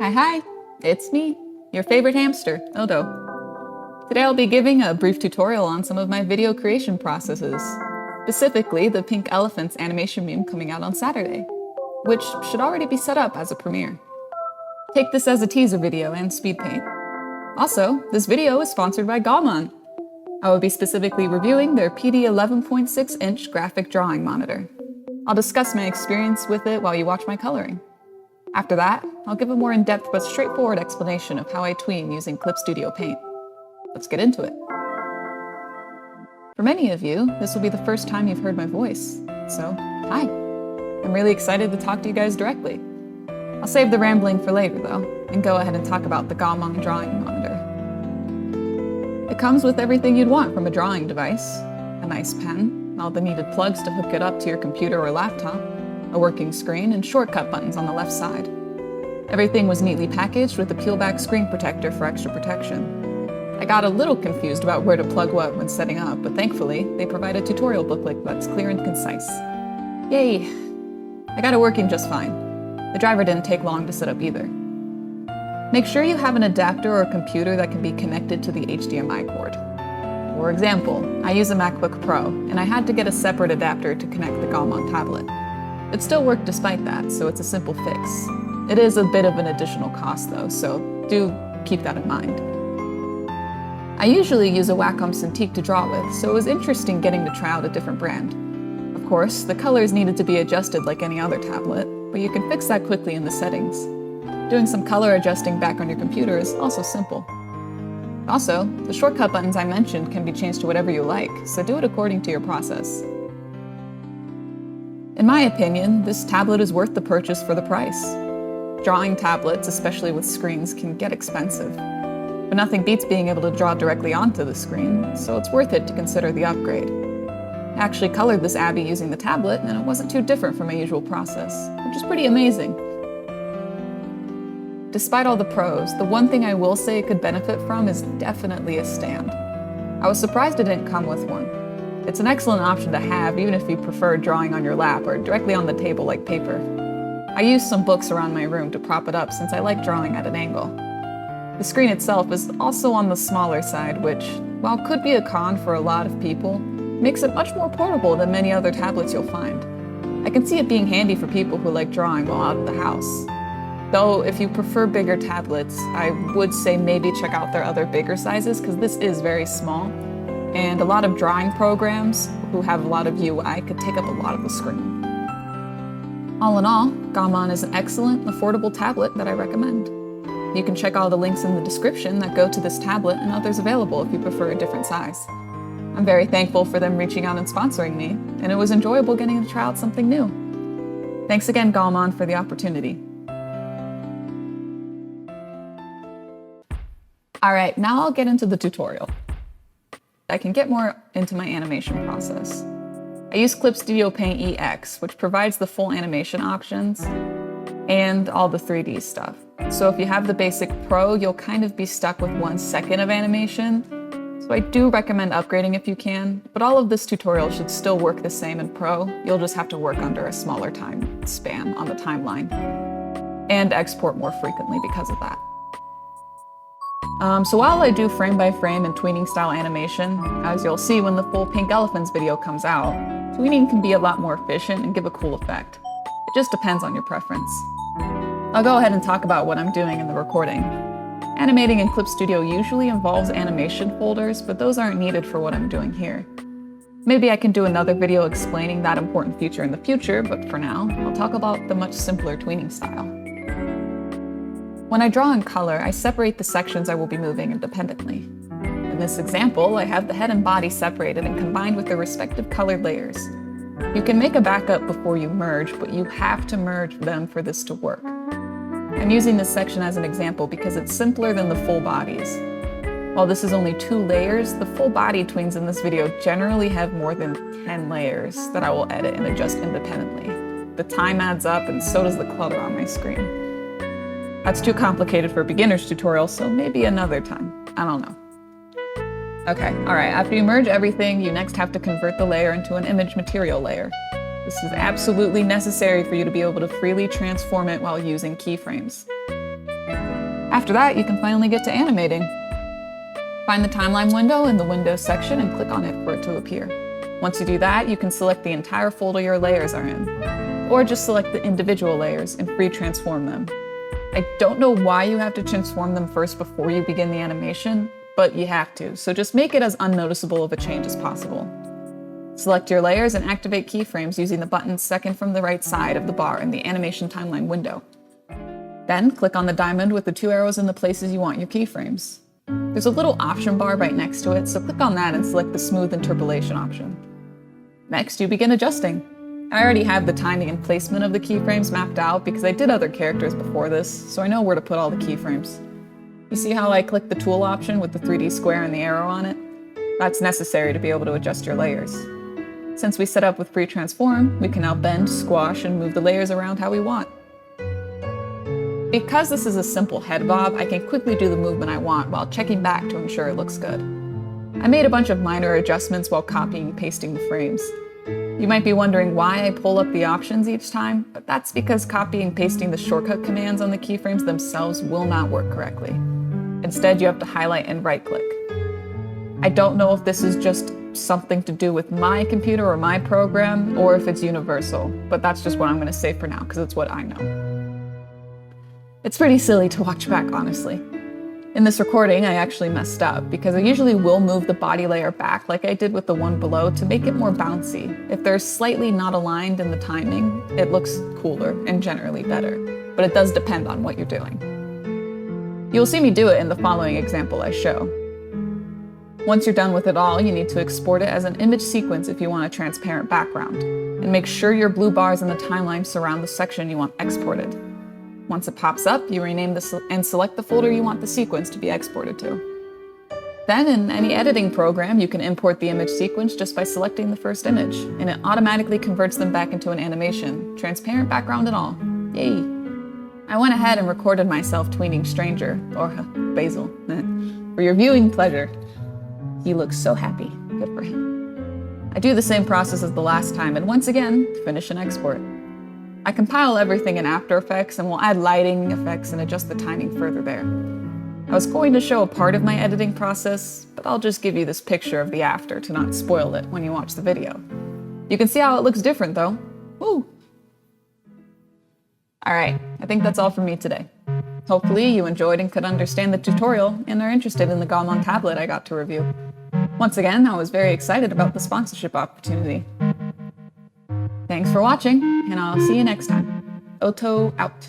Hi, it's me, your favorite hamster, Odo. Today I'll be giving a brief tutorial on some of my video creation processes, specifically the pink elephants animation meme coming out on Saturday, which should already be set up as a premiere. Take this as a teaser video and speed paint. Also, this video is sponsored by GAOMON. I will be specifically reviewing their PD1161 graphic drawing monitor. I'll discuss my experience with it while you watch my coloring. After that, I'll give a more in-depth but straightforward explanation of how I tween using Clip Studio Paint. Let's get into it. For many of you, this will be the first time you've heard my voice, so hi. I'm really excited to talk to you guys directly. I'll save the rambling for later though, and go ahead and talk about the GAOMON drawing monitor. It comes with everything you'd want from a drawing device: a nice pen, all the needed plugs to hook it up to your computer or laptop, a working screen, and shortcut buttons on the left side. Everything was neatly packaged with a peel-back screen protector for extra protection. I got a little confused about where to plug what when setting up, but thankfully, they provide a tutorial booklet that's clear and concise. Yay! I got it working just fine. The driver didn't take long to set up either. Make sure you have an adapter or a computer that can be connected to the HDMI cord. For example, I use a MacBook Pro, and I had to get a separate adapter to connect the GAOMON tablet. It still worked despite that, so it's a simple fix. It is a bit of an additional cost though, so do keep that in mind. I usually use a Wacom Cintiq to draw with, so it was interesting getting to try out a different brand. Of course, the colors needed to be adjusted like any other tablet, but you can fix that quickly in the settings. Doing some color adjusting back on your computer is also simple. Also, the shortcut buttons I mentioned can be changed to whatever you like, so do it according to your process. In my opinion, this tablet is worth the purchase for the price. Drawing tablets, especially with screens, can get expensive, but nothing beats being able to draw directly onto the screen, so it's worth it to consider the upgrade. I actually colored this Abby using the tablet, and it wasn't too different from my usual process, which is pretty amazing. Despite all the pros, the one thing I will say it could benefit from is definitely a stand. I was surprised it didn't come with one. It's an excellent option to have even if you prefer drawing on your lap or directly on the table like paper. I use some books around my room to prop it up since I like drawing at an angle. The screen itself is also on the smaller side, which, while could be a con for a lot of people, makes it much more portable than many other tablets you'll find. I can see it being handy for people who like drawing while out of the house. Though, if you prefer bigger tablets, I would say maybe check out their other bigger sizes, because this is very small, and a lot of drawing programs who have a lot of UI could take up a lot of the screen. All in all, GAOMON is an excellent, affordable tablet that I recommend. You can check all the links in the description that go to this tablet and others available if you prefer a different size. I'm very thankful for them reaching out and sponsoring me, and it was enjoyable getting to try out something new. Thanks again, GAOMON, for the opportunity. Alright, now I'll get into the tutorial. I can get more into my animation process. I use Clip Studio Paint EX, which provides the full animation options and all the 3D stuff. So if you have the basic Pro, you'll kind of be stuck with 1 second of animation. So I do recommend upgrading if you can, but all of this tutorial should still work the same in Pro. You'll just have to work under a smaller time span on the timeline and export more frequently because of that. So while I do frame by frame and tweening style animation, as you'll see when the full Pink Elephants video comes out, tweening can be a lot more efficient and give a cool effect. It just depends on your preference. I'll go ahead and talk about what I'm doing in the recording. Animating in Clip Studio usually involves animation folders, but those aren't needed for what I'm doing here. Maybe I can do another video explaining that important feature in the future, but for now, I'll talk about the much simpler tweening style. When I draw in color, I separate the sections I will be moving independently. In this example, I have the head and body separated and combined with their respective colored layers. You can make a backup before you merge, but you have to merge them for this to work. I'm using this section as an example because it's simpler than the full bodies. While this is only 2 layers, the full body tweens in this video generally have more than 10 layers that I will edit and adjust independently. The time adds up and so does the clutter on my screen. That's too complicated for a beginner's tutorial, so maybe another time. I don't know. Okay, alright, after you merge everything, you next have to convert the layer into an image material layer. This is absolutely necessary for you to be able to freely transform it while using keyframes. After that, you can finally get to animating. Find the timeline window in the Windows section and click on it for it to appear. Once you do that, you can select the entire folder your layers are in, or just select the individual layers and free transform them. I don't know why you have to transform them first before you begin the animation, but you have to, so just make it as unnoticeable of a change as possible. Select your layers and activate keyframes using the buttons second from the right side of the bar in the animation timeline window. Then click on the diamond with the 2 arrows in the places you want your keyframes. There's a little option bar right next to it, so click on that and select the smooth interpolation option. Next, you begin adjusting. I already have the timing and placement of the keyframes mapped out because I did other characters before this, so I know where to put all the keyframes. You see how I click the tool option with the 3D square and the arrow on it? That's necessary to be able to adjust your layers. Since we set up with pre-transform, we can now bend, squash, and move the layers around how we want. Because this is a simple head bob, I can quickly do the movement I want while checking back to ensure it looks good. I made a bunch of minor adjustments while copying and pasting the frames. You might be wondering why I pull up the options each time, but that's because copying and pasting the shortcut commands on the keyframes themselves will not work correctly. Instead, you have to highlight and right-click. I don't know if this is just something to do with my computer or my program, or if it's universal, but that's just what I'm going to say for now, because it's what I know. It's pretty silly to watch back, honestly. In this recording, I actually messed up, because I usually will move the body layer back like I did with the one below to make it more bouncy. If they're slightly not aligned in the timing, it looks cooler and generally better, but it does depend on what you're doing. You'll see me do it in the following example I show. Once you're done with it all, you need to export it as an image sequence if you want a transparent background, and make sure your blue bars in the timeline surround the section you want exported. Once it pops up, you rename and select the folder you want the sequence to be exported to. Then, in any editing program, you can import the image sequence just by selecting the first image, and it automatically converts them back into an animation, transparent background and all. Yay! I went ahead and recorded myself tweening Stranger, or Basil, for your viewing pleasure. He looks so happy. Good for him. I do the same process as the last time, and once again, finish and export. I compile everything in After Effects, and will add lighting effects and adjust the timing further there. I was going to show a part of my editing process, but I'll just give you this picture of the after to not spoil it when you watch the video. You can see how it looks different, though. Woo! Alright, I think that's all from me today. Hopefully you enjoyed and could understand the tutorial and are interested in the GAOMON tablet I got to review. Once again, I was very excited about the sponsorship opportunity. Thanks for watching, and I'll see you next time. Oto out.